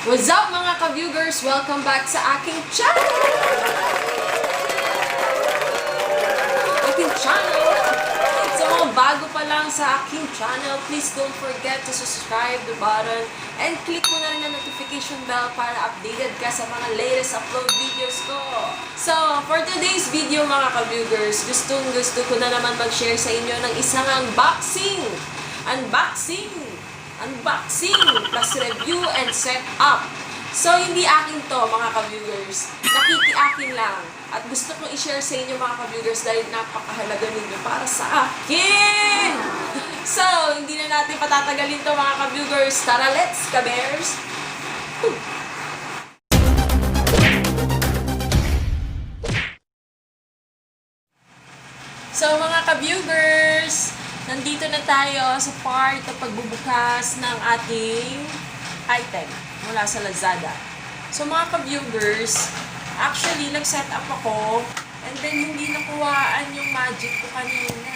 What's up mga ka-viewgers? Welcome back sa aking channel! Sa mga bago pa lang sa aking channel, please don't forget to subscribe the button and click mo na rin ang notification bell para updated ka sa mga latest upload videos ko. So, for today's video mga ka-viewgers, gusto ko na naman mag-share sa inyo ng isang unboxing plus review and setup. So, hindi akin to mga ka-viewers. Nakiki-akin lang. At gusto kong i-share sa inyo mga ka-viewers dahil napakahalaga ninyo para sa akin! So, hindi na natin patatagalin to mga ka-viewers. Tara, let's, ka-bears! So, mga ka-viewers, nandito na tayo sa part ng pagbubukas ng ating item mula sa Lazada. So, mga ka-viewers, actually, nag-set up ako and then hindi nakuhaan yung magic ko kanina.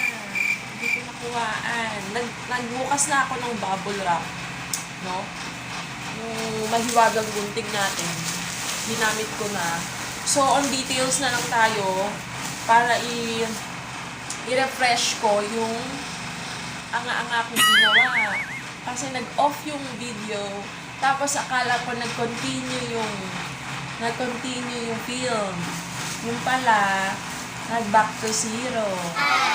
Hindi ko nakuhaan. Nagbukas na ako ng bubble wrap. No? Yung mahiwagang gunting natin. Ginamit ko na. So, on details na lang tayo para i-refresh ko yung anga-anga kong ginawa. Kasi nag-off yung video. Tapos akala ko nag-continue yung film. Yung pala, nag-back to zero.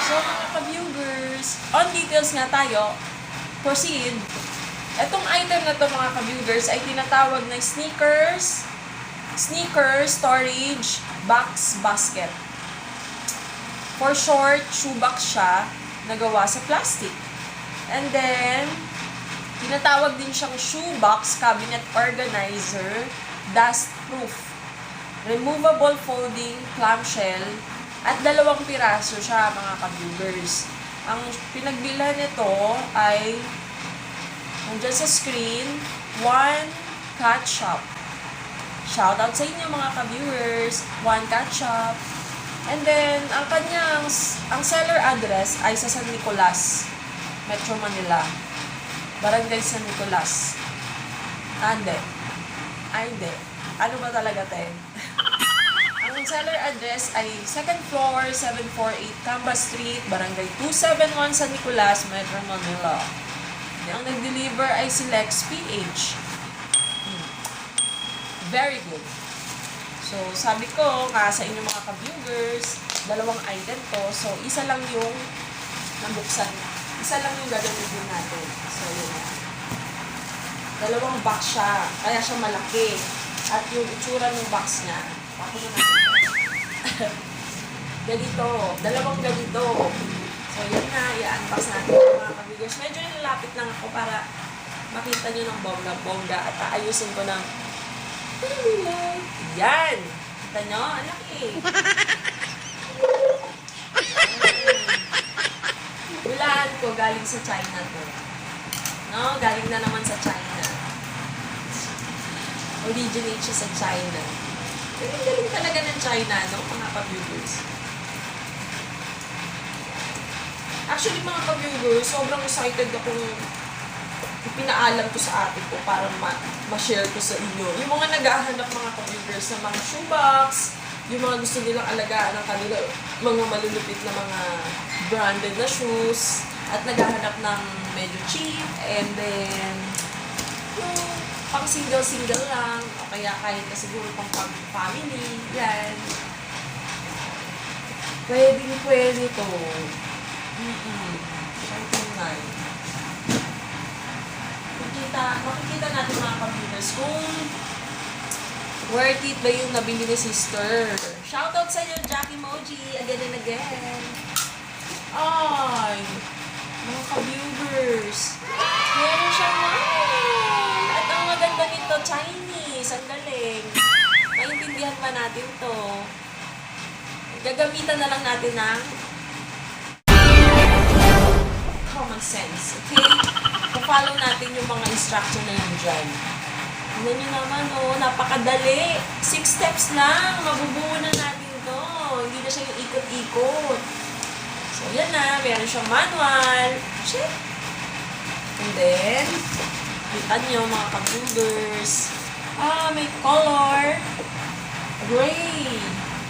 So, mga ka-viewers, on details nga tayo, proceed. Etong item na to mga ka-viewers ay tinatawag na sneakers storage box basket. For short, shoebox siya, nagawa sa plastic. And then, tinatawag din siyang shoebox cabinet organizer, dust-proof, removable folding clamshell, at 2 piraso siya mga ka-viewers. Ang pinagbilhan nito ay, nandiyan sa screen, One Cat Shop. Shoutout sa inyo mga ka-viewers, One Cat Shop. And then, ang seller address ay sa San Nicolas, Metro Manila. Barangay San Nicolas. Ande. Ano ba talaga, te? Ang seller address ay 2nd floor, 748 Camba Street, Barangay 271 San Nicolas, Metro Manila. Ang nag-deliver ay si Lex PH. Very good. So, sabi ko sa inyo mga ka-viewers, 2 item to. So, isa lang yung nabuksan. Isa lang yung gagamitin natin. So, yun. 2 box siya. Kaya siya malaki. At yung itsura ng box niya, ako na natin. Ganito. 2 ganito. So, yun na. I-unbox natin mga ka-viewers. Medyo nilalapit lang ako para makita nyo ng bongga-bongga at aayusin ko ng yan! Kita nyo? Ang laki! Hulaan ko, galing sa China to. No? Galing na naman sa China. Originate siya sa China. Galing talaga ng China, no? Mga ka-viewers. Actually, mga ka-viewers, sobrang excited akong pinaalam to sa ate ko para ma-share ko sa inyo. Yung mga naghahanap mga ka-viewers ng mga shoebox, yung mga gusto nilang alagaan ng kanila, mga malulupit na mga branded na shoes, at naghahanap ng medyo cheap, and then yung pang single lang, o kaya kahit na siguro pang family, yan. Pwede to. Makikita natin mga ka-viewers kung worth it ba yung nabili ni sister. Shoutout sa inyo, Jack Emoji, again and again. Ay, mga ka-viewers, meron siyang wine. At ang maganda nito, Chinese. Ang galing. Maintindihan ba natin to? Gagamitan na lang natin ng common sense. Okay? Follow natin yung mga instruction na yun dyan. Tignan nyo naman, napakadali. 6 steps lang. Mabubuo na natin to. Hindi na siya yung ikot-ikot. So, yan na. Meron siyang manual. Check. And then, kita nyo mga ka-viewers, May color. Gray.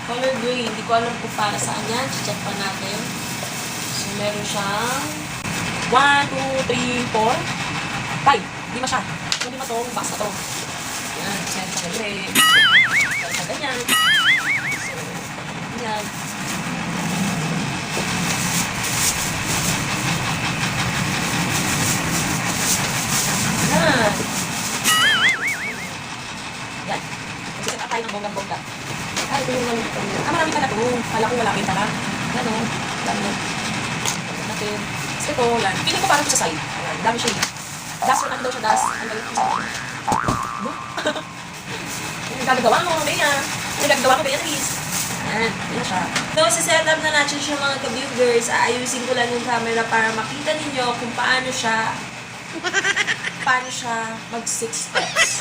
Color gray. Hindi ko alam kung para saan yan. Check pa natin. So, meron siyang 1, 2, 3, 4, 5. Hindi siya. Hindi itong box na to. Yan. Yan sa gray. Yan sa ganyan. So, yan. Yan. Yan. Kasi set up tayo ng bonggang-bongga. Ito yung namin ito. Marami pala ito. Kala ko wala kita na. Yan o. Dami na. Natin. Kasi ito, yan. Piling ko parang ito sa side. Ayan. Dami siya. Das. Ano daw siya, das? Ang galing ko sa side. Yan. Gagagawa mo, Bea. Gagagawa mo, Beatrize. Yan. Yan siya. So, set up na natin siya mga ka-viewgers. Aayusin ko lang yung camera para makita ninyo kung paano siya mag 6 steps.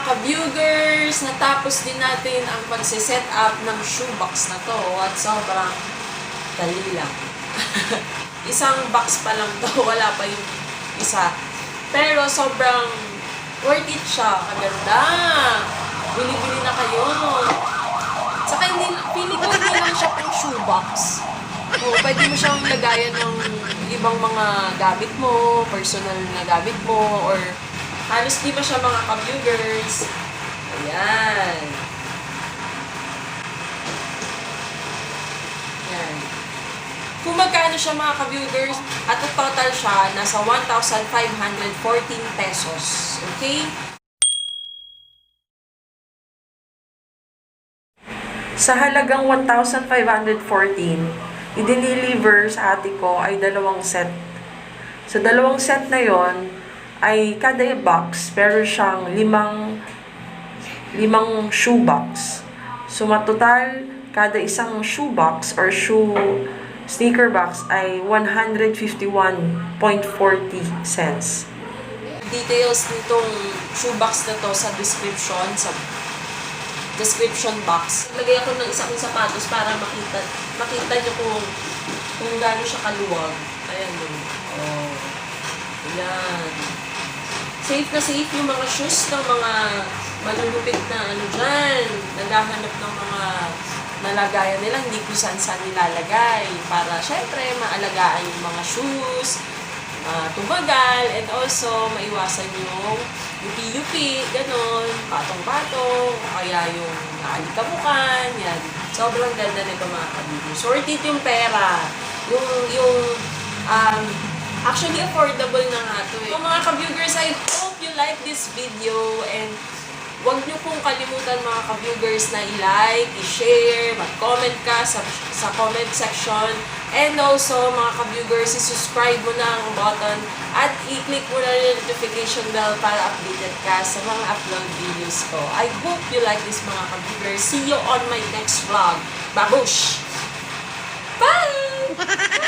ka-viewgers, natapos din natin ang pagsiset up ng shoebox na to at sobrang dali lang. Isang box pa lang to, wala pa yung isa. Pero sobrang worth it siya, kaganda. Bili-bili na kayo. Saka pili ko hindi lang siya pang shoebox. O, pwede mo siyang lagayan ng ibang mga gamit mo, personal na gamit mo, or halos di ba siya mga ka-viewgers. Ayan. Ayan. Kung magkano siya mga ka-viewgers, at the total siya, nasa 1,514 pesos. Okay? Sa halagang 1,514, i-deliver sa ate ko ay 2 set. Sa 2 set na yon ay kada box, pero siyang 5 shoebox. So, matotal, kada isang shoebox or sneaker box ay 151.40 cents. Details nitong shoebox na to sa description box. Lagay ako ng isang sapatos para makita nyo kung gaano siya kaluwag. Ayan yun. Oh. Ayan. Safe na safe yung mga shoes ng mga malulupit na ano dyan. Naghahanap ng mga nalagayan nila, hindi kung saan nilalagay. Para syempre maalagaan yung mga shoes, tumagal, and also maiwasan yung yupi-yupi, ganon, patong-patong, kaya yung naalikabukan, yan. Sobrang ganda nito mga ka-viewgers. Worth it yung pera. Yung Actually, affordable na nga to eh. So, mga ka-viewgers, I hope you like this video and huwag niyo pong kalimutan mga ka-viewgers na i-like, i-share, mag-comment ka sa comment section. And also, mga ka-viewgers, i-subscribe mo na ang button at i-click mo na yung notification bell para updated ka sa mga upload videos ko. I hope you like this mga ka-viewgers. See you on my next vlog. Babush! Bye!